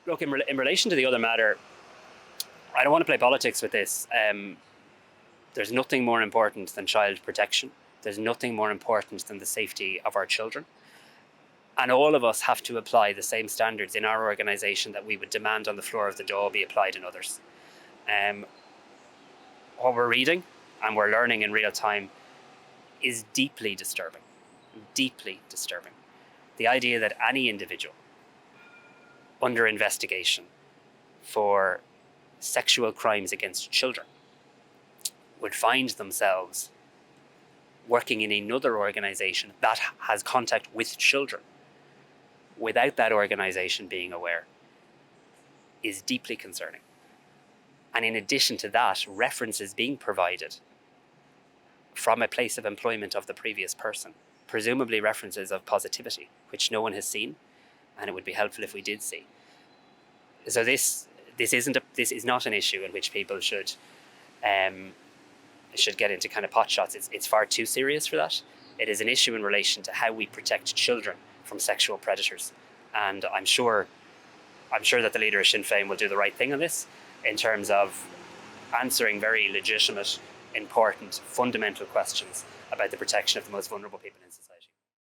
Look, in relation to the other matter, I don't want to play politics with this. There's nothing more important than child protection. There's nothing more important than the safety of our children. And all of us have to apply the same standards in our organisation that we would demand on the floor of the Dáil be applied in others. What we're reading and we're learning in real time is deeply disturbing. Deeply disturbing. The idea that any individual under investigation for sexual crimes against children would find themselves working in another organisation that has contact with children without that organisation being aware is deeply concerning. And in addition to that, references being provided from a place of employment of the previous person, presumably references of positivity, which no one has seen, and it would be helpful if we did see. So this is not an issue in which people should get into kind of pot shots. It's far too serious for that. It is an issue in relation to how we protect children from sexual predators, and I'm sure that the leader of Sinn Féin will do the right thing on this in terms of answering very legitimate, important, fundamental questions about the protection of the most vulnerable people in society.